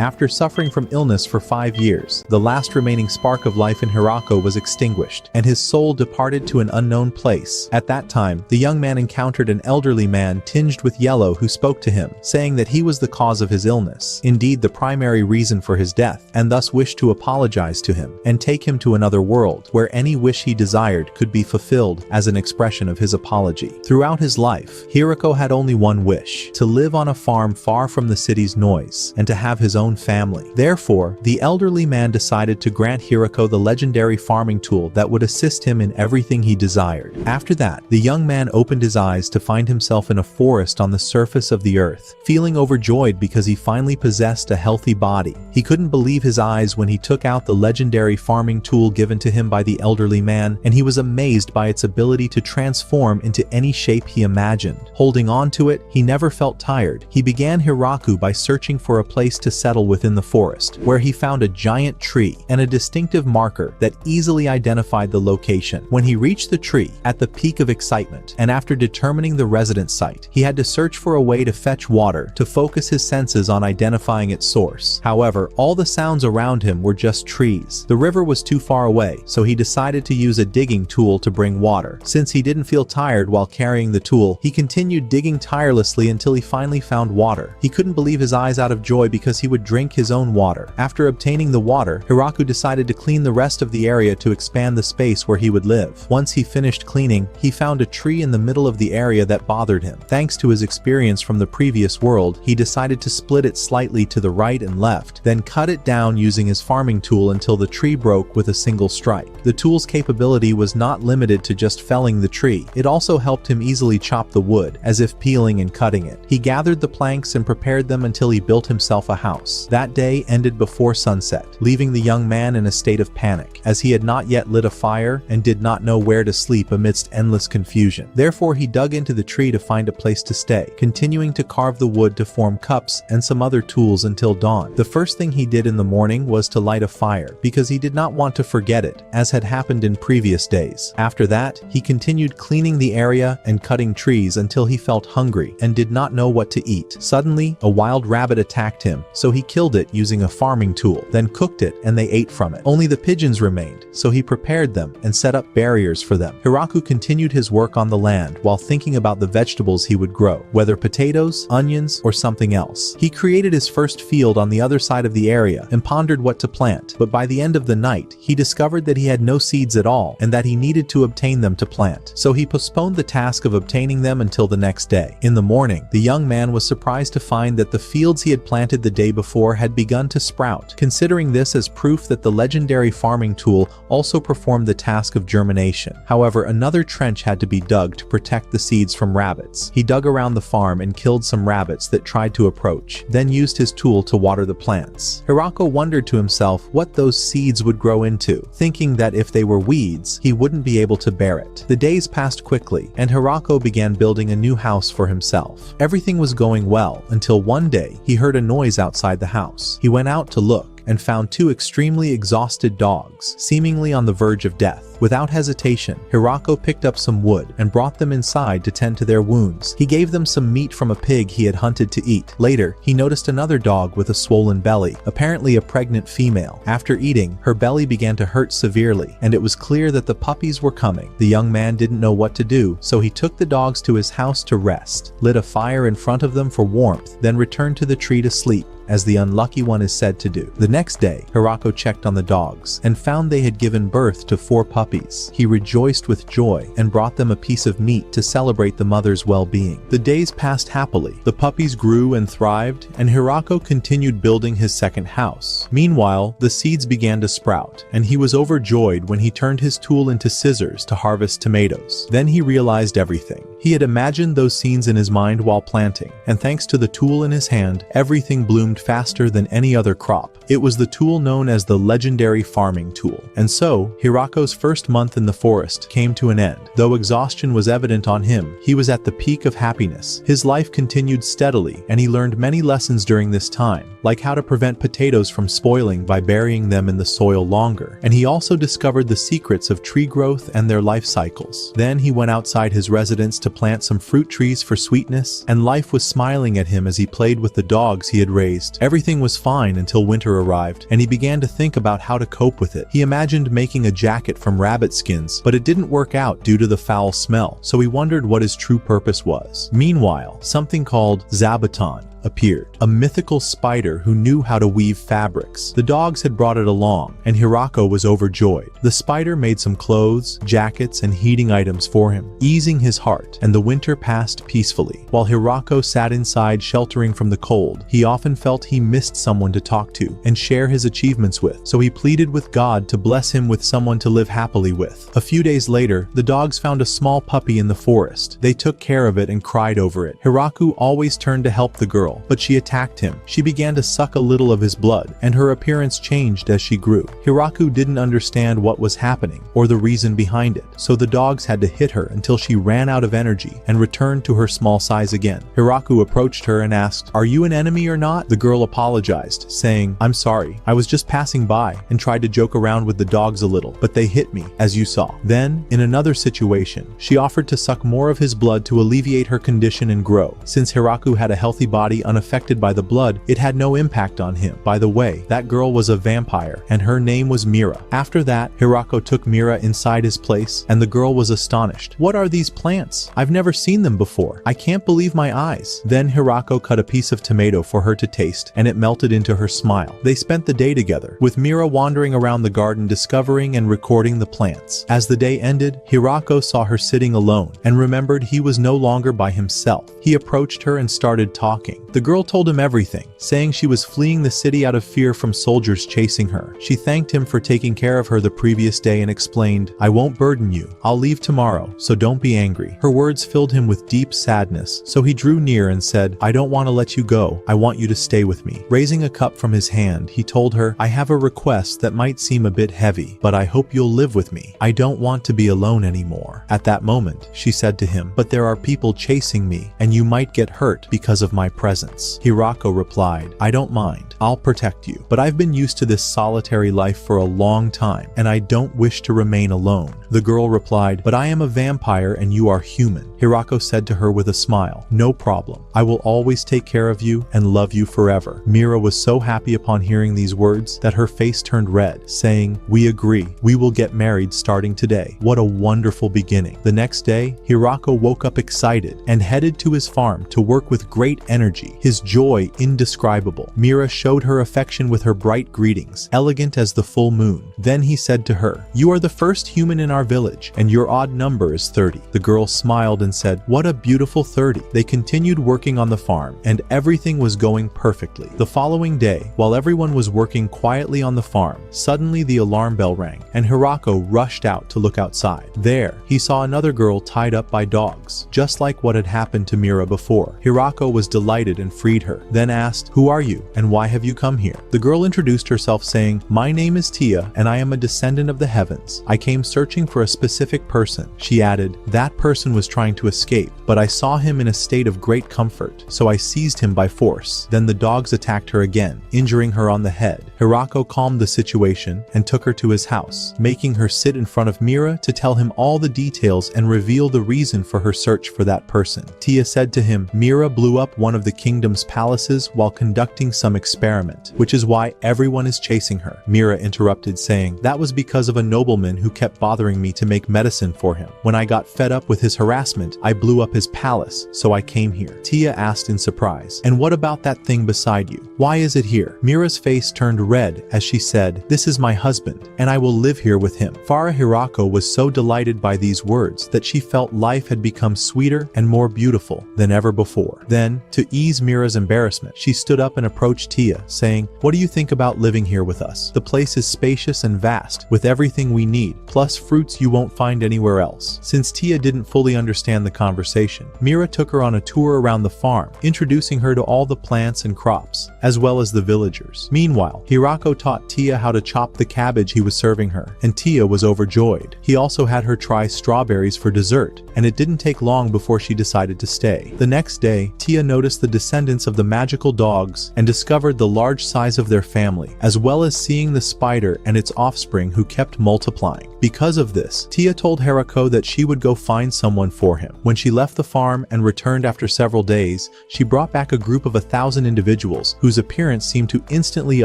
After suffering from illness for 5 years, the last remaining spark of life in Hirako was extinguished, and his soul departed to an unknown place. At that time, the young man encountered an elderly man tinged with yellow who spoke to him, saying that he was the cause of his illness, indeed the primary reason for his death, and thus wished to apologize to him, and take him to another world, where any wish he desired could be fulfilled as an expression of his apology. Throughout his life, Hirako had only one wish: to live on a farm far from the city's noise, and to have his own family. Therefore, the elderly man decided to grant Hirako the legendary farming tool that would assist him in everything he desired. After that, the young man opened his eyes to find himself in a forest on the surface of the earth, feeling overjoyed because he finally possessed a healthy body. He couldn't believe his eyes when he took out the legendary farming tool given to him by the elderly man, and he was amazed by its ability to transform into any shape he imagined. Holding on to it, he never felt tired. He began Hirako by searching for a place to settle within the forest, where he found a giant tree and a distinctive marker that easily identified the location. When he reached the tree, at the peak of excitement, and after determining the residence site, he had to search for a way to fetch water to focus his senses on identifying its source. However, all the sounds around him were just trees. The river was too far away, so he decided to use a digging tool to bring water. Since he didn't feel tired while carrying the tool, he continued digging tirelessly until he finally found water. He couldn't believe his eyes out of joy because he would drink his own water. After obtaining the water, Hirako decided to clean the rest of the area to expand the space where he would live. Once he finished cleaning, he found a tree in the middle of the area that bothered him. Thanks to his experience from the previous world, he decided to split it slightly to the right and left, then cut it down using his farming tool until the tree broke with a single strike. The tool's capability was not limited to just felling the tree. It also helped him easily chop the wood, as if peeling and cutting it. He gathered the planks and prepared them until he built himself a house. That day ended before sunset, leaving the young man in a state of panic, as he had not yet lit a fire and did not know where to sleep amidst endless confusion. Therefore, he dug into the tree to find a place to stay, continuing to carve the wood to form cups and some other tools until dawn. The first thing he did in the morning was to light a fire, because he did not want to forget it, as had happened in previous days. After that, he continued cleaning the area and cutting trees until he felt hungry and did not know what to eat. Suddenly, a wild rabbit attacked him, so he killed it using a farming tool, then cooked it and they ate from it. Only the pigeons remained, so he prepared them and set up barriers for them. Hirako continued his work on the land while thinking about the vegetables he would grow, whether potatoes, onions, or something else. He created his first field on the other side of the area and pondered what to plant, but by the end of the night, he discovered that he had no seeds at all and that he needed to obtain them to plant. So he postponed the task of obtaining them until the next day. In the morning, the young man was surprised to find that the fields he had planted the day before had begun to sprout, considering this as proof that the legendary farming tool also performed the task of germination. However, another trench had to be dug to protect the seeds from rabbits. He dug around the farm and killed some rabbits that tried to approach, then used his tool to water the plants. Hirako wondered to himself what those seeds would grow into, thinking that if they were weeds, he wouldn't be able to bear it. The days passed quickly, and Hirako began building a new house for himself. Everything was going well until one day he heard a noise outside the house. He went out to look and found two extremely exhausted dogs, seemingly on the verge of death. Without hesitation, Hirako picked up some wood and brought them inside to tend to their wounds. He gave them some meat from a pig he had hunted to eat. Later, he noticed another dog with a swollen belly, apparently a pregnant female. After eating, her belly began to hurt severely, and it was clear that the puppies were coming. The young man didn't know what to do, so he took the dogs to his house to rest, lit a fire in front of them for warmth, then returned to the tree to sleep, as the unlucky one is said to do. The next day, Hirako checked on the dogs and found they had given birth to 4 puppies. He rejoiced with joy and brought them a piece of meat to celebrate the mother's well-being. The days passed happily. The puppies grew and thrived, and Hirako continued building his second house. Meanwhile, the seeds began to sprout, and he was overjoyed when he turned his tool into scissors to harvest tomatoes. Then he realized everything. He had imagined those scenes in his mind while planting, and thanks to the tool in his hand, everything bloomed faster than any other crop. It was the tool known as the legendary farming tool. And so, Hirako's first month in the forest came to an end. Though exhaustion was evident on him, he was at the peak of happiness. His life continued steadily, and he learned many lessons during this time, like how to prevent potatoes from spoiling by burying them in the soil longer. And he also discovered the secrets of tree growth and their life cycles. Then he went outside his residence to plant some fruit trees for sweetness, and life was smiling at him as he played with the dogs he had raised. Everything was fine until winter arrived, and he began to think about how to cope with it. He imagined making a jacket from rabbit skins, but it didn't work out due to the foul smell, so he wondered what his true purpose was. Meanwhile, something called Zabuton appeared, a mythical spider who knew how to weave fabrics. The dogs had brought it along, and Hirako was overjoyed. The spider made some clothes, jackets, and heating items for him, easing his heart, and the winter passed peacefully. While Hirako sat inside sheltering from the cold, he often felt he missed someone to talk to and share his achievements with, so he pleaded with God to bless him with someone to live happily with. A few days later, the dogs found a small puppy in the forest. They took care of it and cried over it. Hiraku always turned to help the girl, but she attacked him. She began to suck a little of his blood, and her appearance changed as she grew. Hiraku didn't understand what was happening or the reason behind it, so the dogs had to hit her until she ran out of energy and returned to her small size again. Hiraku approached her and asked, "Are you an enemy or not?" The girl apologized, saying, "I'm sorry, I was just passing by and tried to joke around with the dogs a little, but they hit me, as you saw." Then, in another situation, she offered to suck more of his blood to alleviate her condition and grow. Since Hiraku had a healthy body unaffected by the blood, it had no impact on him. By the way, that girl was a vampire, and her name was Mira. After that, Hirako took Mira inside his place, and the girl was astonished. "What are these plants? I've never seen them before. I can't believe my eyes." Then Hirako cut a piece of tomato for her to taste, and it melted into her smile. They spent the day together, with Mira wandering around the garden discovering and recording the plants. As the day ended, Hirako saw her sitting alone, and remembered he was no longer by himself. He approached her and started talking. The girl told him everything, saying she was fleeing the city out of fear from soldiers chasing her. She thanked him for taking care of her the previous day and explained, "I won't burden you. I'll leave tomorrow, so don't be angry." Her words filled him with deep sadness, so he drew near and said, "I don't want to let you go. I want you to stay with me." Raising a cup from his hand, he told her, "I have a request that might seem a bit heavy, but I hope you'll live with me. I don't want to be alone anymore." At that moment, she said to him, "But there are people chasing me, and you might get hurt because of my presence." Hirako replied, "I don't mind. I'll protect you. But I've been used to this solitary life for a long time, and I don't wish to remain alone." The girl replied, "But I am a vampire and you are human." Hirako said to her with a smile, "No problem. I will always take care of you and love you forever." Mira was so happy upon hearing these words that her face turned red, saying, "We agree. We will get married starting today." What a wonderful beginning. The next day, Hirako woke up excited and headed to his farm to work with great energy, his joy indescribable. Mira showed her affection with her bright greetings, elegant as the full moon. Then he said to her, "You are the first human in our village, and your odd number is 30. The girl smiled and said, "What a beautiful 30. They continued working on the farm, and everything was going perfectly. The following day, while everyone was working quietly on the farm, suddenly the alarm bell rang, and Hirako rushed out to look outside. There, he saw another girl tied up by dogs, just like what had happened to Mira before. Hirako was delighted and freed her, then asked, "Who are you, and why have you come here?" The girl introduced herself saying, "My name is Tia, and I am a descendant of the heavens. I came searching for a specific person." She added, "That person was trying to escape, but I saw him in a state of great comfort, so I seized him by force." Then the dogs attacked her again, injuring her on the head. Hirako calmed the situation and took her to his house, making her sit in front of Mira to tell him all the details and reveal the reason for her search for that person. Tia said to him, "Mira blew up one of the kingdom's palaces while conducting some experiment, which is why everyone is chasing her." Mira interrupted, saying, "That was because of a nobleman who kept bothering me to make medicine for him. When I got fed up with his harassment, I blew up his palace, so I came here." Tia asked in surprise, "And what about that thing beside you? Why is it here?" Mira's face turned red as she said, "This is my husband, and I will live here with him." Farah Hirako was so delighted by these words that she felt life had become sweeter and more beautiful than ever before. Then, to ease Mira's embarrassment, she stood up and approached Tia, saying, "What do you think about living here with us? The place is spacious and vast, with everything we need, plus fruits you won't find anywhere else." Since Tia didn't fully understand the conversation, Mira took her on a tour around the farm, introducing her to all the plants and crops, as well as the villagers. Meanwhile, Hirako taught Tia how to chop the cabbage he was serving her, and Tia was overjoyed. He also had her try strawberries for dessert, and it didn't take long before she decided to stay. The next day, Tia noticed the descendants of the magical dogs and discovered the large size of their family, as well as seeing the spider and its offspring who kept multiplying. Because of this, Tia told Hirako that she would go find someone for him. When she left the farm and returned after several days, she brought back a group of 1,000 individuals whose appearance seemed to instantly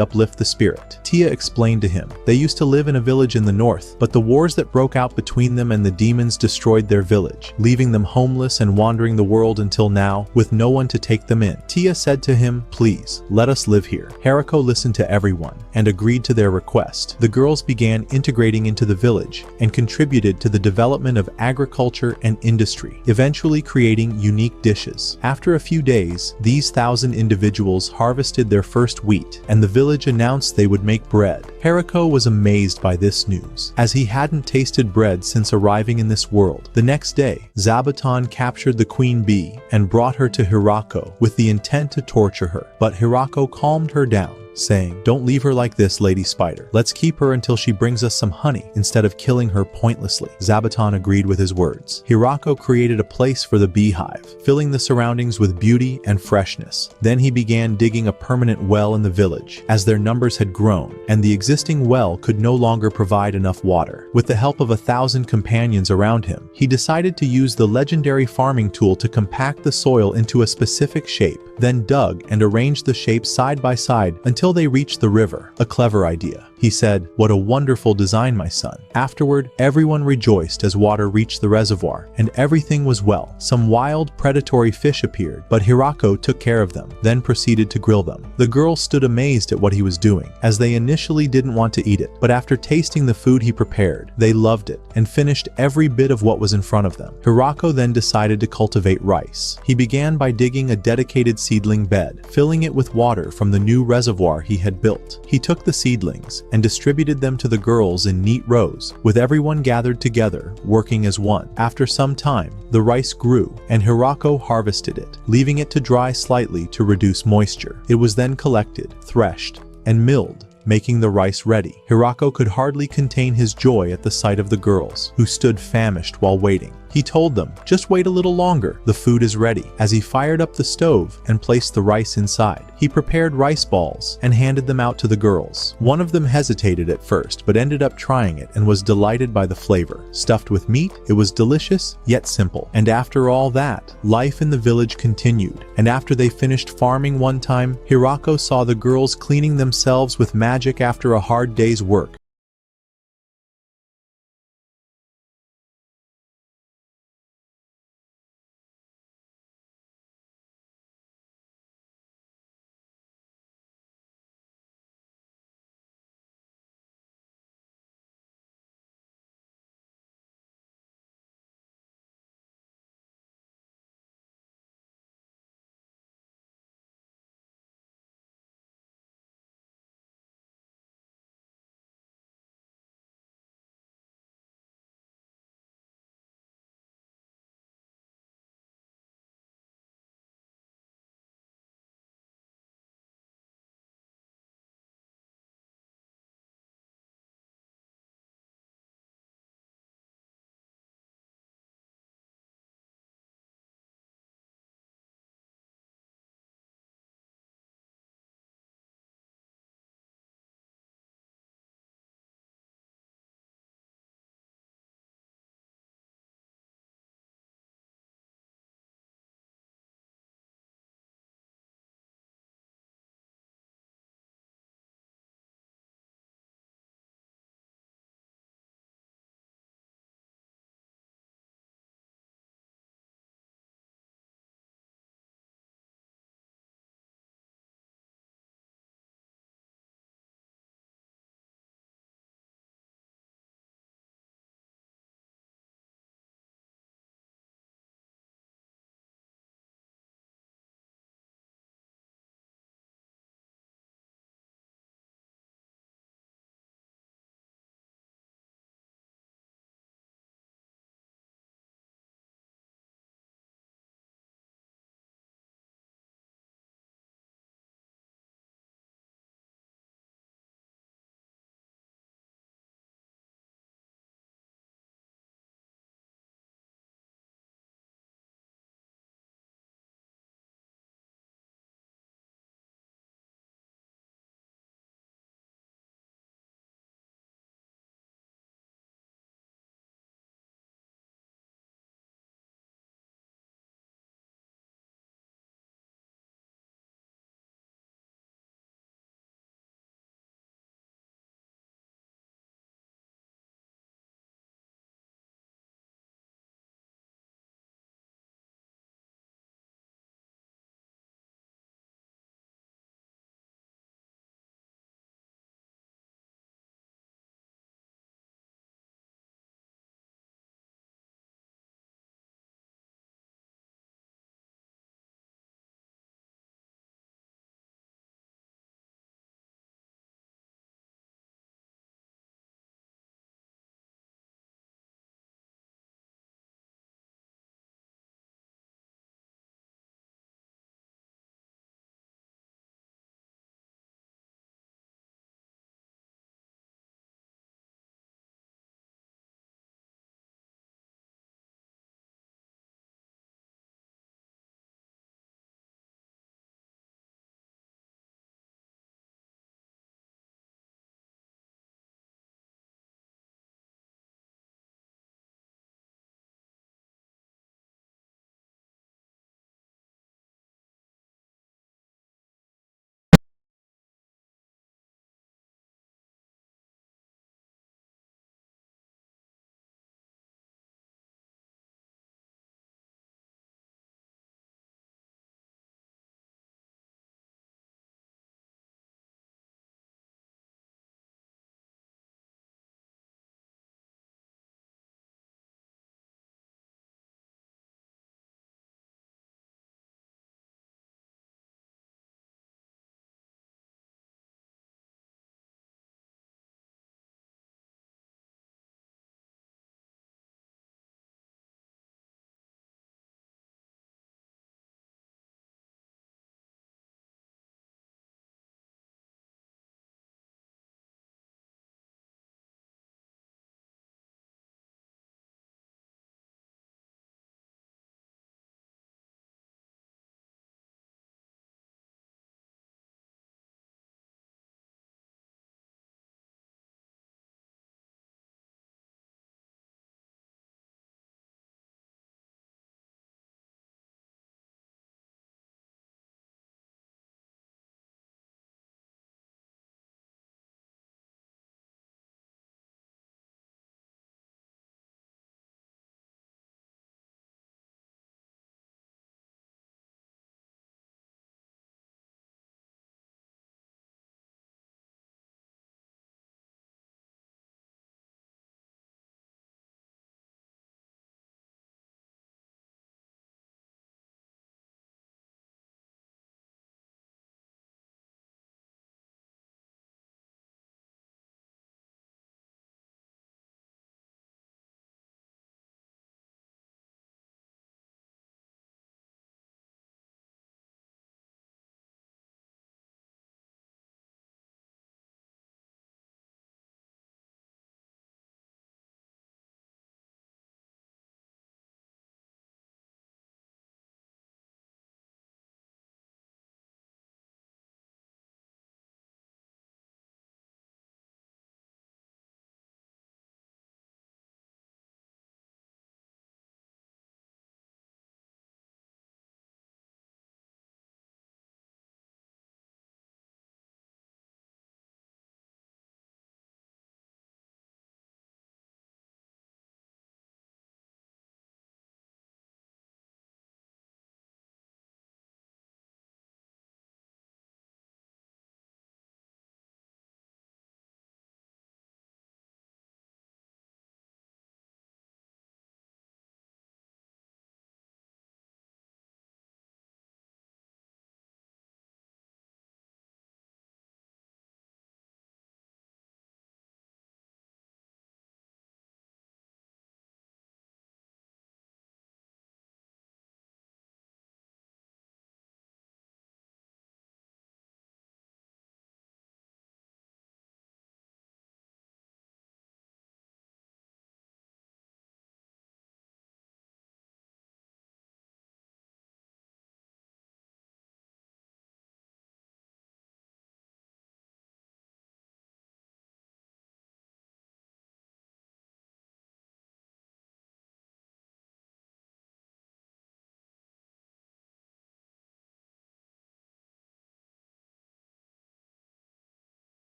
uplift the spirit. Tia explained to him, they used to live in a village in the north, but the wars that broke out between them and the demons destroyed their village, leaving them homeless and wandering the world until now, with no one to take them in. Tia said to him, please, let us live here. Hirako listened to everyone and agreed to their request. The girls began integrating into the village and contributed to the development of agriculture and industry, eventually creating unique dishes. After a few days, these 1,000 individuals harvested their first wheat, and the village announced they would make bread. Hirako was amazed by this news, as he hadn't tasted bread since arriving in this world. The next day, Zabuton captured the queen bee and brought her to Hirako with the intent to torture her, but Hirako calmed her down, saying, don't leave her like this, Lady Spider. Let's keep her until she brings us some honey instead of killing her pointlessly. Zabuton agreed with his words. Hirako created a place for the beehive, filling the surroundings with beauty and freshness. Then he began digging a permanent well in the village, as their numbers had grown, and the existing well could no longer provide enough water. With the help of 1,000 companions around him, he decided to use the legendary farming tool to compact the soil into a specific shape, then dug and arranged the shapes side by side until they reached the river. A clever idea. He said, what a wonderful design, my son. Afterward, everyone rejoiced as water reached the reservoir, and everything was well. Some wild, predatory fish appeared, but Hirako took care of them, then proceeded to grill them. The girls stood amazed at what he was doing, as they initially didn't want to eat it, but after tasting the food he prepared, they loved it, and finished every bit of what was in front of them. Hirako then decided to cultivate rice. He began by digging a dedicated seedling bed, filling it with water from the new reservoir he had built. He took the seedlings and distributed them to the girls in neat rows, with everyone gathered together, working as one. After some time, the rice grew, and Hirako harvested it, leaving it to dry slightly to reduce moisture. It was then collected, threshed, and milled, making the rice ready. Hirako could hardly contain his joy at the sight of the girls, who stood famished while waiting. He told them, just wait a little longer, the food is ready. As he fired up the stove and placed the rice inside, he prepared rice balls and handed them out to the girls. One of them hesitated at first, but ended up trying it and was delighted by the flavor. Stuffed with meat, it was delicious, yet simple. And after all that, life in the village continued. And after they finished farming one time, Hirako saw the girls cleaning themselves with magic after a hard day's work.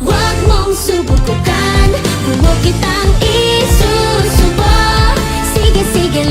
Huwag mong subukan, buo kitang isusubo. Sige, sige,